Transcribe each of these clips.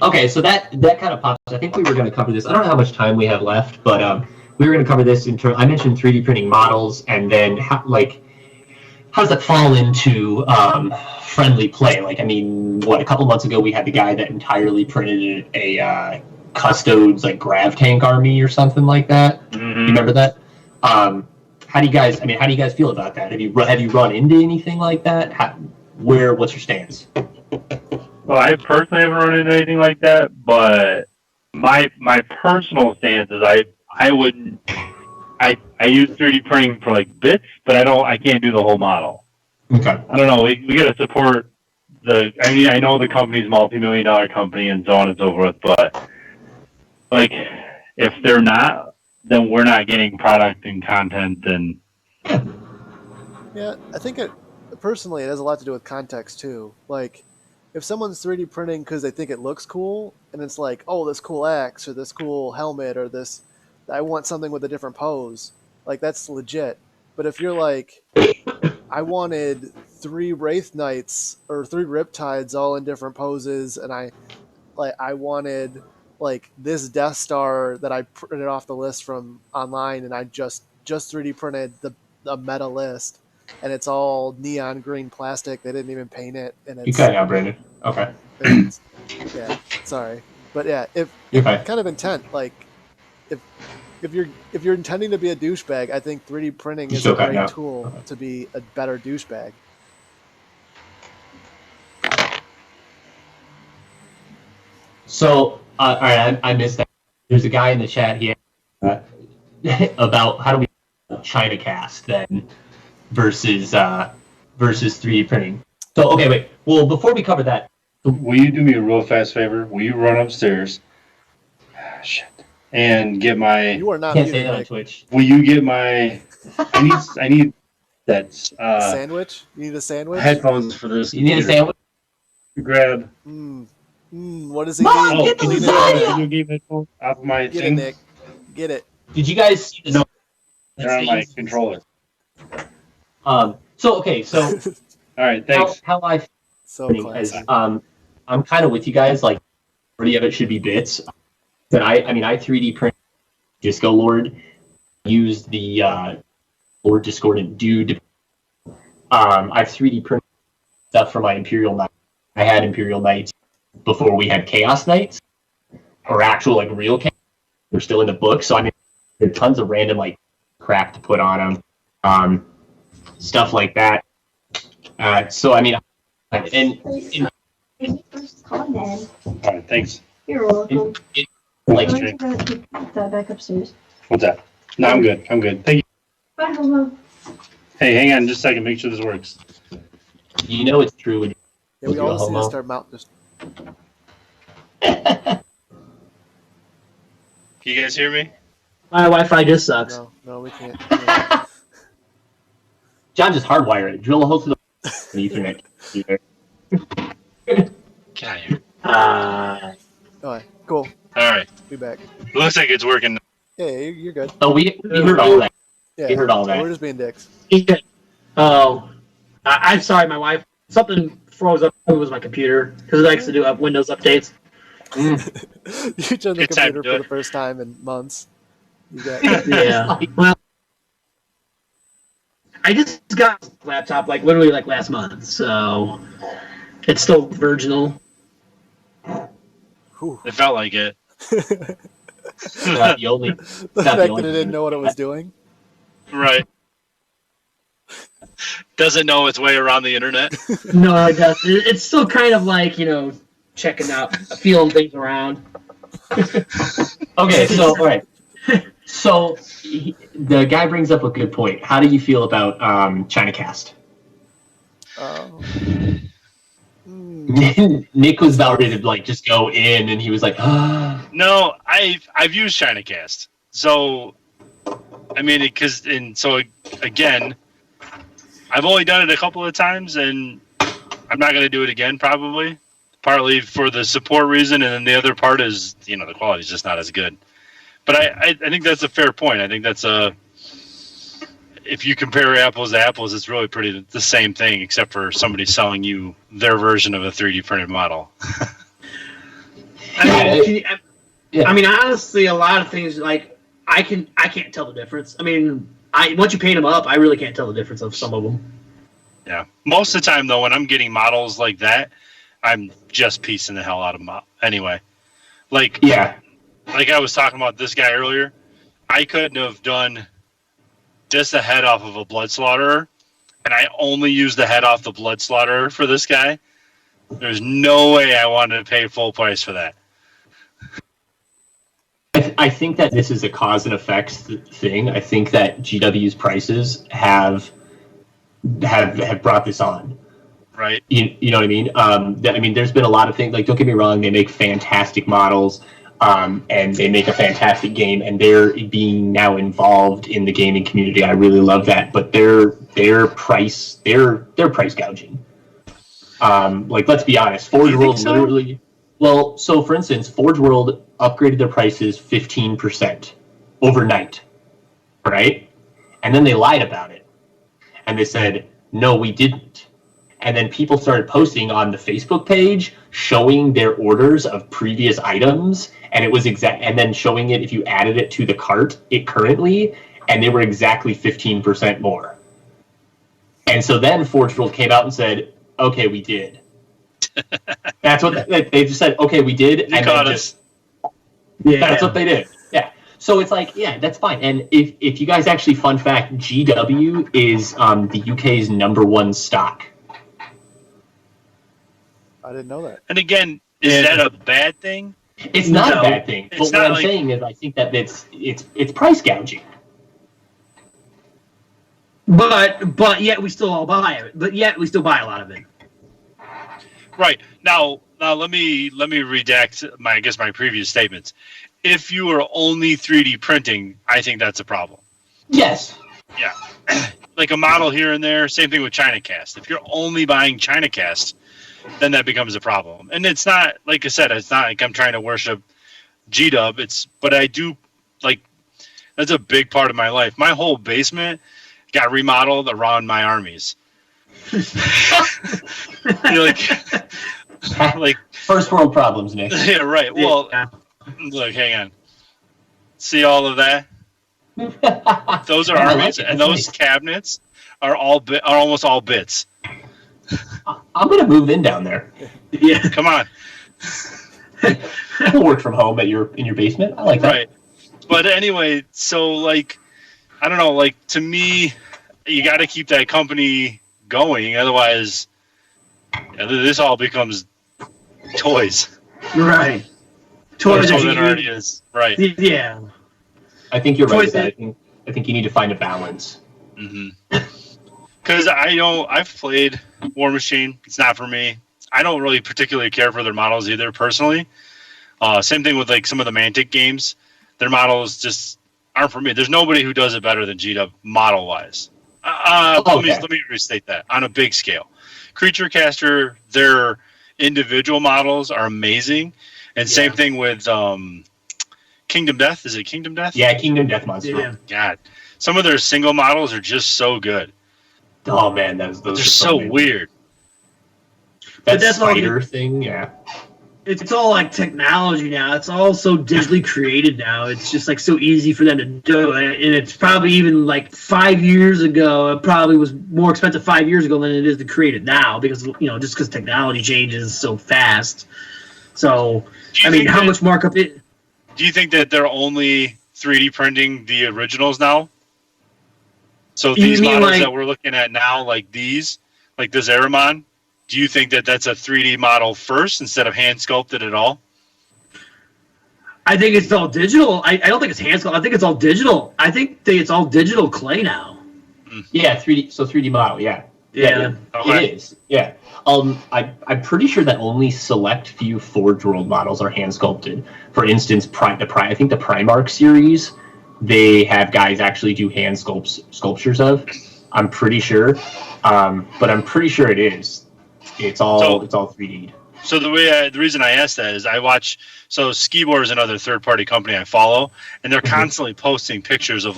Okay, so that kind of pops. I think we were going to cover this. I don't know how much time we have left, but we were going to cover this in terms. I mentioned 3D printing models, and then how does that fall into friendly play? Like, I mean, a couple months ago we had the guy that entirely printed a Custodes like Grav Tank army or something like that. Mm-hmm. You remember that? How do you guys feel about that? Have you run into anything like that? What's your stance? Well, I personally haven't run into anything like that, but my personal stance is I wouldn't. I use 3D printing for like bits, but I can't do the whole model. Okay. I don't know. We got to support I know the company's multi-million-dollar company and so on and so forth, but like if they're not, then we're not getting product and content and. Yeah, I think personally it has a lot to do with context too. Like, if someone's 3D printing because they think it looks cool, and it's like, oh, this cool axe or this cool helmet or this, I want something with a different pose. Like, that's legit. But if you're like, I wanted 3 Wraith Knights or 3 Riptides all in different poses, and I wanted like this Death Star that I printed off the list from online, and I just 3D printed the meta list, and it's all neon green plastic. They didn't even paint it, and it's you cut it out, Brandon. Okay. Yeah, sorry, but yeah, if kind of intent, like if you're intending to be a douchebag, I think 3D printing is a great tool to be a better douchebag. So, all right, I missed that. There's a guy in the chat here about how do we China cast then versus 3D printing. So, okay, wait. Well, before we cover that, will you do me a real fast favor? Will you run upstairs? Shit. And get my. You are not. Can't say that on Twitch. Will you get my? I need that. Sandwich. You need a sandwich. Headphones for this. You need a sandwich. Grab. What is he Mom, doing? get the Can you get headphones off of my Get thing? it, Nick. Get it. Did you guys see this? No. They're on my controller. So okay, so all right, thanks. How I so is, I'm kind of with you guys. Like, majority of it should be bits. But I 3D print Disco Lord, used the Lord Discordant Dude. I've 3D printed stuff for my Imperial Knight. I had Imperial Knights before we had Chaos Knights, or actual like real Chaos. They're still in the book, so I mean, there's tons of random like crap to put on them, stuff like that. So I mean, and first comment. All right, thanks. You're welcome. Like, I'm going to take that back upstairs. What's that? No, I'm good. Thank you. Bye, hello. Hey, hang on just a second. Make sure this works. You know it's true when we all just need to start mount. Just. Can you guys hear me? My Wi-Fi just sucks. No, we can't. John just hardwired it. Drill a hole through the Ethernet. Get out of here. Alright, cool. All right. Be back. Looks like it's working. Yeah, you're good. Oh, we heard all that. Yeah, we heard all that. We're just being dicks. Oh, I'm sorry, my wife. Something froze up. It was my computer because it likes to do Windows updates. You turned the computer for the first time in months. You got yeah. Well, I just got a laptop literally last month, so it's still virginal. It felt like it. the fact that it didn't know what it was doing. Right. Doesn't know its way around the internet. No, it doesn't. It's still kind of checking out, feeling things around. Okay, so all right. So the guy brings up a good point. How do you feel about ChinaCast? Nick was about ready to just go in, and he was like, No, I've used ChinaCast. So I mean, again, I've only done it a couple of times, and I'm not going to do it again probably. Partly for the support reason, and then the other part is the quality is just not as good. But I think that's a fair point. I think that's if you compare apples to apples, it's really pretty the same thing, except for somebody selling you their version of a 3D printed model. Yeah. I mean, honestly, a lot of things like I can't tell the difference. I mean, once you paint them up, I really can't tell the difference of some of them. Yeah. Most of the time, though, when I'm getting models like that, I'm just piecing the hell out of them up. Anyway, like I was talking about this guy earlier, I couldn't have done just the head off of a blood slaughterer, and I only used the head off the blood slaughterer for this guy. There's no way I wanted to pay full price for that. I think that this is a cause and effects thing. I think that GW's prices have brought this on. Right. You know what I mean? I mean, there's been a lot of things. Like, don't get me wrong, they make fantastic models, and they make a fantastic game, and they're being now involved in the gaming community. I really love that. But they're price gouging. Like, let's be honest, Forge World literally. Well, so for instance, Forge World upgraded their prices 15% overnight, right? And then they lied about it, and they said, "No, we didn't." And then people started posting on the Facebook page showing their orders of previous items, and it was and then showing it if you added it to the cart currently, and they were exactly 15% more. And so then Forge World came out and said, "Okay, we did." That's what they just said. "Okay, we did," and then just that's what they did. Yeah. So it's like, yeah, that's fine. And if you guys actually, fun fact, GW is the UK's #1 stock. I didn't know that. And again, is that a bad thing? It's not a bad thing. But what I'm saying is, I think that it's price gouging. But yet we still all buy it. But yet we still buy a lot of it. Right. Now let me redact my previous statements. If you are only 3D printing, I think that's a problem. Yes. Yeah. Like a model here and there. Same thing with China Cast. If you're only buying China Cast, then that becomes a problem. And it's not, like I said, it's not like I'm trying to worship G-Dub. But I do, like, that's a big part of my life. My whole basement got remodeled around my armies. You're like first world problems, Nick. Yeah, right. Well, look, hang on. See all of that? Those are armies, and those cabinets are almost all bits. I'm gonna move in down there. Yeah, come on. I'll work from home in your basement. I like that. Right. But anyway, so like, I don't know. Like, to me, you got to keep that company going, otherwise, this all becomes toys. Right. Toys more than it already is. Right. Yeah. I think you're right with that. I think you need to find a balance. Mm-hmm. Because I've played War Machine. It's not for me. I don't really particularly care for their models either, personally. Same thing with like some of the Mantic games. Their models just aren't for me. There's nobody who does it better than G-Dub model-wise. Let me restate that on a big scale. Creature Caster, their individual models are amazing, and same thing with Kingdom Death. Is it Kingdom Death? Yeah, Kingdom Death Monster. Yeah. God, some of their single models are just so good. Oh man, those are so weird. That spider thing, yeah. It's all like technology now. It's all so digitally created now. It's just like so easy for them to do it. And it's probably even like 5 years ago, it probably was more expensive 5 years ago than it is to create it now because, just because technology changes so fast. So, I mean, how much markup it. Do you think that they're only 3D printing the originals now? So these models that we're looking at now, like these, like the Zeramon, do you think that that's a 3D model first instead of hand sculpted at all? I think it's all digital. I don't think it's hand sculpted. I think it's all digital. I think it's all digital clay now. Yeah, 3D. So 3D model. Yeah. Yeah. Okay. It is. Yeah. I'm pretty sure that only select few Forge World models are hand sculpted. For instance, I think the Primarch series, they have guys actually do hand sculptures of. I'm pretty sure, but I'm pretty sure it is. It's all 3D'd. So the reason I asked that is I watch. So Skibor is another third-party company I follow, and they're constantly posting pictures of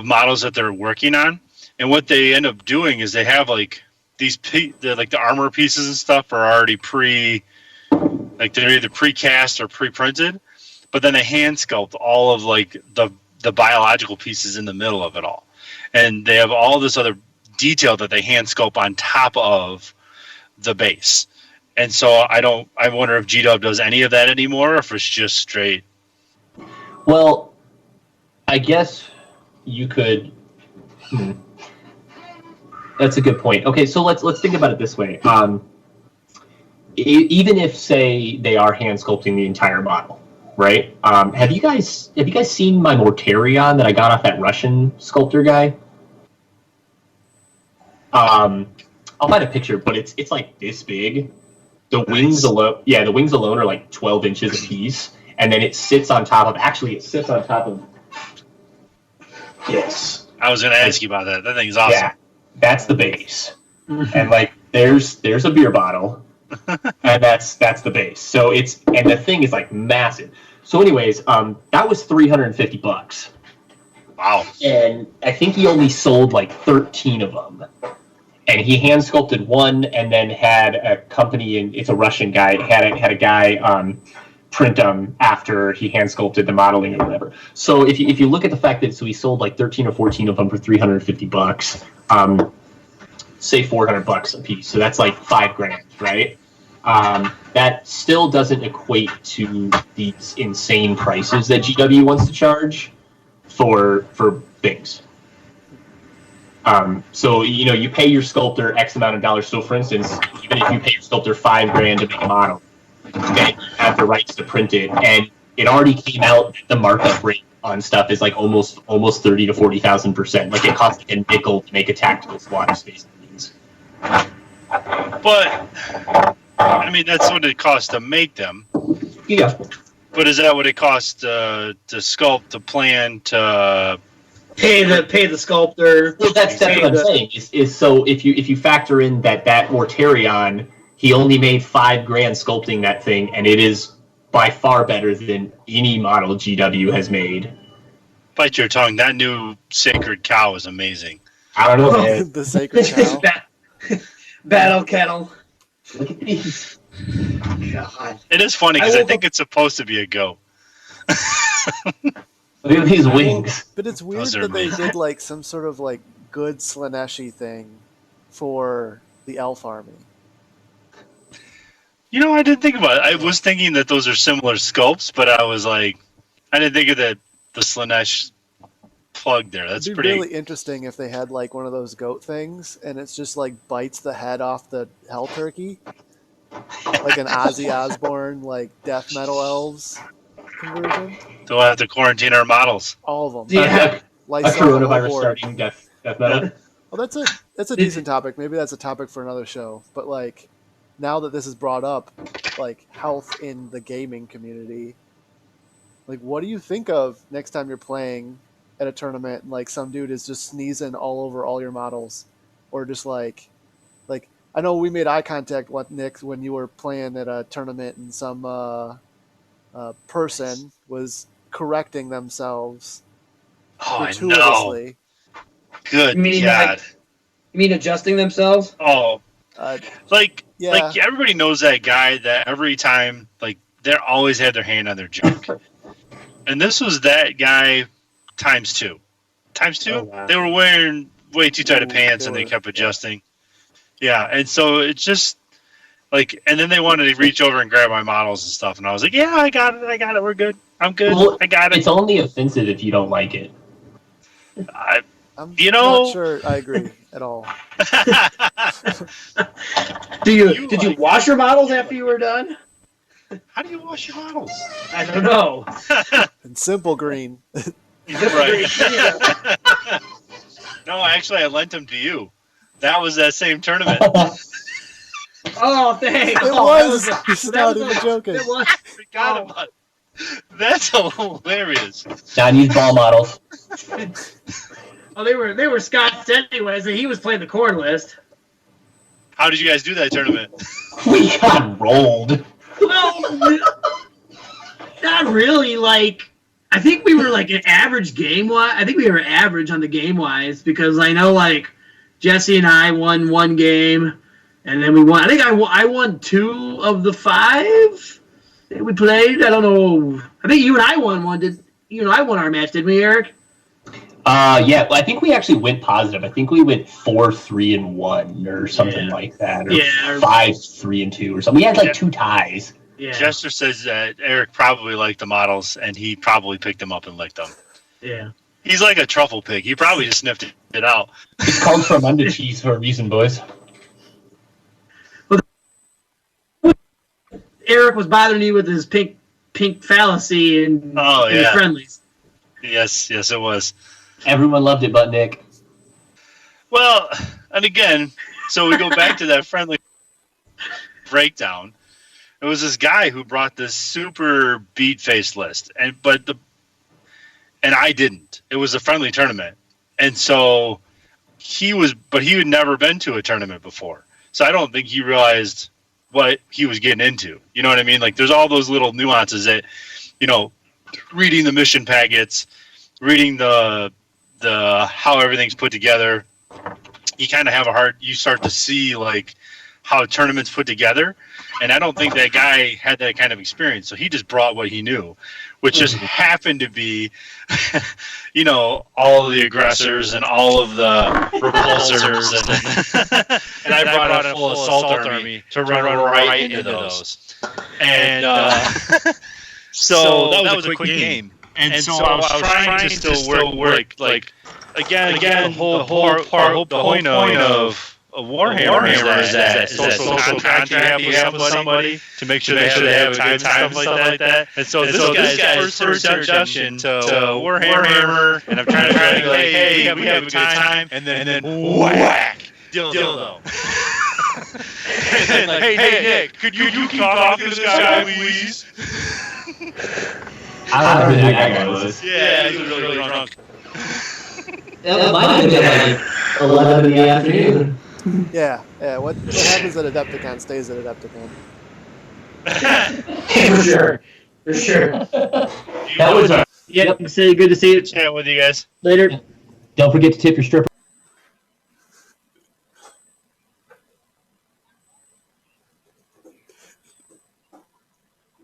models that they're working on. And what they end up doing is they have like the armor pieces and stuff are already Like they're either precast or pre-printed, but then they hand sculpt all of like the biological pieces in the middle of it all, and they have all this other detail that they hand sculpt on top of the base. And so I wonder if G-Dub does any of that anymore, or if it's just straight. Well, I guess you could. That's a good point. Okay, so let's think about it this way. Even if, say, they are hand sculpting the entire model, right? Have you guys seen my Mortarion that I got off that Russian sculptor guy? I'll find a picture, but it's like this big. The wings alone, the wings alone are like 12 inches a piece, and then it sits on top of. Actually, it sits on top of this. I was going to ask you about that. That thing's awesome. Yeah, that's the base, and like there's a beer bottle, and that's the base. So and the thing is like massive. So, anyways, that was $350. Wow. And I think he only sold like 13 of them. And he hand sculpted one, and then had a company, and it's a Russian guy, had a guy print them after he hand sculpted the modeling or whatever. So if you look at the fact that he sold like 13 or 14 of them for $350, say $400 a piece. So that's like $5,000, right? That still doesn't equate to these insane prices that GW wants to charge for things. So, you pay your sculptor X amount of dollars. So, for instance, even if you pay your sculptor $5,000 to make a model, then you have the rights to print it, and it already came out. The markup rate on stuff is like almost 30 to 40,000%. Like it costs like a nickel to make a tactical SWAT Space Marines. But I mean, that's what it costs to make them. Yeah. But is that what it costs to sculpt, to plan, to pay the sculptor? Well, that's what I'm saying. Is so if you factor in that Mortarion, he only made $5,000 sculpting that thing, and it is by far better than any model GW has made. Bite your tongue. That new Sacred Cow is amazing. I don't know, man. The Sacred Cow. Battle Kettle. Look at these. God. It is funny because I think it's supposed to be a goat. Look at these wings. But it's weird Those are that they amazing. did like some sort of like good Slaneshi thing for the elf army. I didn't think about it. I was thinking that those are similar sculpts, but I was like, I didn't think of the Slanesh plug there. That's It'd be pretty. really interesting if they had like one of those goat things, and it's just like bites the head off the hell turkey, like an Ozzy Osbourne like death metal elves conversion. So we'll have to quarantine our models. All of them. Yeah. A Lysol coronavirus overboard. starting death metal. Well, that's a decent topic. Maybe that's a topic for another show. But like, now that this is brought up, like health in the gaming community, like what do you think of next time you're playing at a tournament and like some dude is just sneezing all over all your models, or just like I know we made eye contact with Nick when you were playing at a tournament and some person was correcting themselves Oh, I know. gratuitously. Good You mean God. You mean adjusting themselves? Oh, like Yeah. everybody knows that guy that every time, like, they always had their hand on their junk. And this was that guy times two. Times two? Oh, wow. They were wearing way too tight of pants and they were- kept adjusting. Yeah, and so it's just like, and then they wanted to reach over and grab my models and stuff, and I was like, yeah, I got it, we're good. I'm good. Well, I got it. It's only offensive if you don't like it. I'm You know- not sure I agree at all. Did you wash your models after you were done? How do you wash your models? I don't know. And Simple Green. Right. No, actually, I lent them to you. That was that same tournament. Oh, thanks. It was. He's not even joking. It was. Forgot about it. That's hilarious. Now I need ball models. Oh, they were Scott's anyways, and he was playing the corn list. How did you guys do that tournament? We got rolled. Well, not really. Like, I think we were like an average game wise. I think we were average on the game wise because I know like Jesse and I won one game, and then we won. I think I won 2 of the 5. we played. I don't know. I think you and I won one. You and I won our match, didn't we, Eric? Yeah, I think we actually went positive. I think we went 4-3-1 or something like that, or Yeah. 5-3-2 or something. We had like 2 ties. Yeah. Jester says that Eric probably liked the models, and he probably picked them up and licked them. Yeah. He's like a truffle pig. He probably just sniffed it out. It's called Fermunda cheese for a reason, boys. Eric was bothering you with his pink fallacy and his friendlies. Yes, it was. Everyone loved it, but Nick. Well, and again, so we go back to that friendly breakdown. It was this guy who brought this super beat-faced list, and I didn't. It was a friendly tournament, and so he had never been to a tournament before, so I don't think he realized what he was getting into. You know what I mean? Like, there's all those little nuances that, reading the mission packets, reading the how everything's put together. You kind of you start to see like how tournaments put together, and I don't think that guy had that kind of experience. So he just brought what he knew, which just happened to be, all of the aggressors and all of the repulsors, and I brought a full assault army to run right into those. And so that was a quick game. And so I was trying to still work like again the whole point of Warhammer is that social contract you have with somebody to make sure they have a good time and stuff like that. And so this guy's first introduction to Warhammer, and I'm trying to be like, hey, we have a good time, and then whack, dildo. And like, hey, Nick, could you keep talking to this guy, please? I don't know who that guy was. Yeah, he was really drunk. That might have been like 11 in the afternoon. Yeah. What happens at Adepticon stays at Adepticon. For sure. That was Yep. Say good to see you. Chat with you guys Later. Don't forget to tip your stripper.